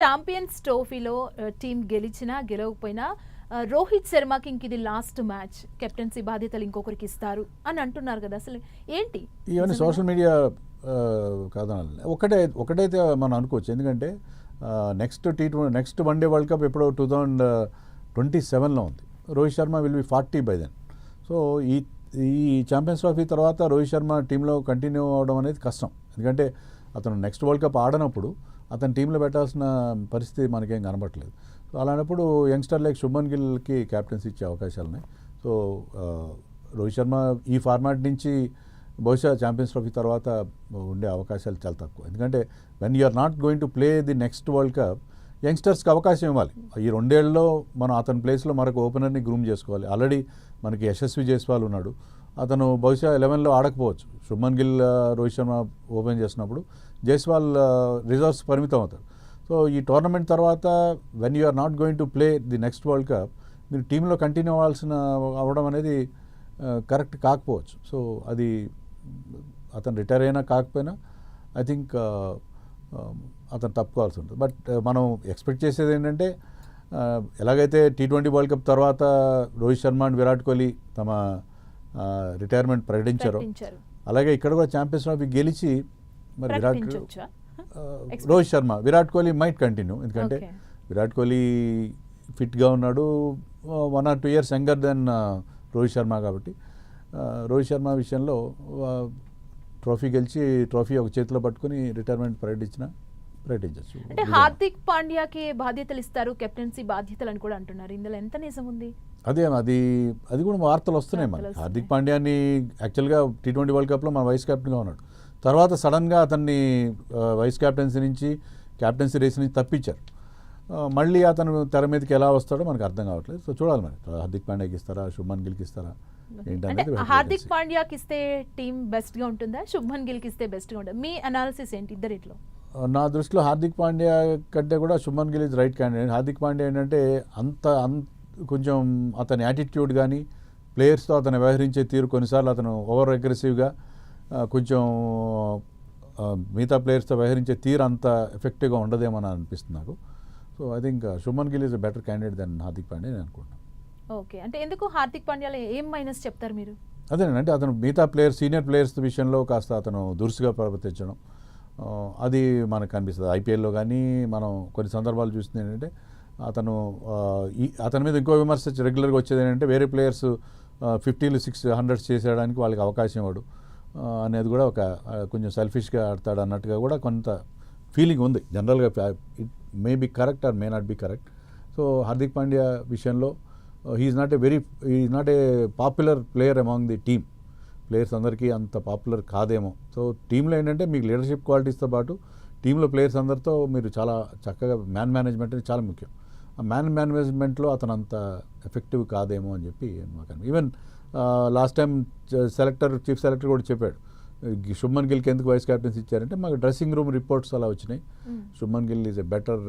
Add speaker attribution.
Speaker 1: Champions ట్రోఫీలో team గెలిచినా గెలవకపోయినా రోహిత్ శర్మకి ఇంక ఇది లాస్ట్ మ్యాచ్, కెప్టెన్సీ బాధ్యతలు ఇంకొకరికి ఇస్తారు అని అంటున్నారు కదా. అసలు ఏంటి
Speaker 2: ఇవన్నీ సోషల్ మీడియా కాదనాలి. ఒకటైతే మనం అనుకోవచ్చు. ఎందుకంటే నెక్స్ట్ వన్డే వరల్డ్ కప్ ఎప్పుడో 2027లో ఉంది. Rohit Sharma will be 40 by then. So ఈ ఛాంపియన్స్ ట్రోఫీ తర్వాత రోహిత్ శర్మ టీంలో కంటిన్యూ అవడం అనేది కష్టం. ఎందుకంటే అతను నెక్స్ట్ వరల్డ్ కప్ ఆడనప్పుడు అతను టీంలో పెట్టాల్సిన పరిస్థితి మనకేం కనబడట్లేదు. సో అలాంటప్పుడు యంగ్స్టర్ లైక్ శుభ్మన్ గిల్కి క్యాప్టెన్సీ ఇచ్చే అవకాశాలు ఉన్నాయి. సో రోహిత్ శర్మ ఈ ఫార్మాట్ నుంచి బహుశా ఛాంపియన్స్ ట్రోఫీ తర్వాత ఉండే అవకాశాలు చాలా తక్కువ. ఎందుకంటే when you're not going to play the next world cup, యంగ్స్టర్స్కి అవకాశం ఇవ్వాలి. ఈ 2 ఏళ్లలో మనం అతని ప్లేస్లో మరొక ఓపెనర్ని గ్రూమ్ చేసుకోవాలి. ఆల్రెడీ మనకి యశస్వి జైస్వాల్ ఉన్నాడు. అతను బహుశా 11లో ఆడకపోవచ్చు. శుభ్మన్ గిల్ రోహిత్ శర్మ ఓపెన్ చేసినప్పుడు జైస్వాల్ రిజర్వ్స్ పరిమితం అవుతారు. సో ఈ టోర్నమెంట్ తర్వాత when you're not going to play the next world Cup, మీరు టీంలో కంటిన్యూ అవ్వడం అనేది కరెక్ట్ కాకపోవచ్చు. సో అది అతను రిటైర్ అయినా కాకపోయినా ఐ థింక్ అతను తప్పుకోవాల్సి ఉంటుంది. బట్ మనం ఎక్స్పెక్ట్ చేసేది ఏంటంటే ఎలాగైతే T20 వరల్డ్ కప్ తర్వాత రోహిత్ శర్మ అండ్ విరాట్ కోహ్లీ తమ రిటైర్మెంట్ ప్రకటించారు, అలాగే ఇక్కడ కూడా ఛాంపియన్స్ ట్రోఫీ గెలిచి మరి రోహిత్ శర్మ, విరాట్ కోహ్లీ మైట్ కంటిన్యూ. ఎందుకంటే విరాట్ కోహ్లీ ఫిట్గా ఉన్నాడు, 1 or 2 years younger than Rohit Sharma. కాబట్టి రోహిత్ శర్మ విషయంలో ట్రోఫీ గెలిచి ట్రోఫీ ఒక చేతిలో పట్టుకుని రిటైర్మెంట్ ప్రకటించవచ్చు.
Speaker 1: అంటే హార్దిక్ పాండ్యాకి బాధ్యతలు ఇస్తారు, కెప్టెన్సీ బాధ్యతలు అని కూడా అంటున్నారు. ఇందులో ఎంత నిజం ఉంది?
Speaker 2: అది కూడా వార్తలు వస్తున్నాయి. మనకి హార్దిక్ పాండ్యాని యాక్చువల్గా T20 వరల్డ్ కప్లో మన వైస్ కెప్టెన్గా ఉన్నాడు. తర్వాత సడన్గా అతన్ని వైస్ కెప్టెన్సీ నుంచి క్యాప్టెన్సీ రేస్ నుంచి తప్పించారు. మళ్ళీ అతను తెర మీదకి ఎలా వస్తాడో మనకు అర్థం కావట్లేదు. సో చూడాలి మరి హార్దిక్ పాండ్యాకి ఇస్తారా, శుభ్మన్ గిల్కి ఇస్తారా ఏంటనేది.
Speaker 1: హార్దిక్ పాండ్యాకి ఇస్తే టీం బెస్ట్గా ఉంటుందా, శుభ్మన్ గిల్కి ఇస్తే బెస్ట్గా ఉంటుందా? మీ అనాలిసిస్ ఏంటి ఇద్దరిట్లో?
Speaker 2: నా దృష్టిలో హార్దిక్ పాండ్యా కంటే కూడా Shubman Gill is right candidate. Hardik Pandya ఏంటంటే కొంచెం అతని యాటిట్యూడ్ కానీ, ప్లేయర్స్తో అతను వ్యవహరించే తీరు, కొన్నిసార్లు అతను ఓవర్ అగ్రెసివ్గా కొంచెం మిగతా ప్లేయర్స్తో వ్యవహరించే తీరు అంత ఎఫెక్టివ్గా ఉండదేమో అని అనిపిస్తుంది నాకు. So I think Shubman Gill is a better candidate than Hardik Pandya నేను అనుకుంటున్నాను.
Speaker 1: ఓకే, అంటే ఎందుకు హార్దిక్ పాండ్యాలో ఏం మైనస్ చెప్తారు మీరు?
Speaker 2: అదేనంటే అతను మిగతా సీనియర్ ప్లేయర్స్ విషయంలో కాస్త అతను దురుసుగా ప్రవర్తించడం, అది మనకు కనిపిస్తుంది. ఐపీఎల్లో కానీ మనం కొన్ని సందర్భాలు చూస్తుంది ఏంటంటే అతని మీద ఇంకో విమర్శ రెగ్యులర్గా వచ్చేది ఏంటంటే వేరే ప్లేయర్స్ 50 to 100 చేసేయడానికి వాళ్ళకి అవకాశం ఇవ్వడు అనేది కూడా కొంచెం సెల్ఫిష్గా ఆడతాడు అన్నట్టుగా కూడా కొంత ఫీలింగ్ ఉంది జనరల్గా. It may be correct or may not be correct. So Hardik Pandya విషయంలో he's not a popular player among the team. Players అందరికీ అంత పాపులర్ కాదేమో. సో టీంలో ఏంటంటే మీకు లీడర్షిప్ క్వాలిటీస్తో పాటు టీంలో ప్లేయర్స్ అందరితో మీరు చాలా చక్కగా మ్యాన్ మేనేజ్మెంట్ అనేది చాలా ముఖ్యం. ఆ మ్యాన్ మేనేజ్మెంట్లో అతను అంత ఎఫెక్టివ్ కాదేమో అని చెప్పి మాకు even last time chief selector కూడా చెప్పాడు, శుభ్మన్ గిల్కి ఎందుకు వైస్ క్యాప్టెన్సీ ఇచ్చారంటే మాకు డ్రెస్సింగ్ రూమ్ రిపోర్ట్స్ అలా వచ్చినాయి. Shubman Gill is a better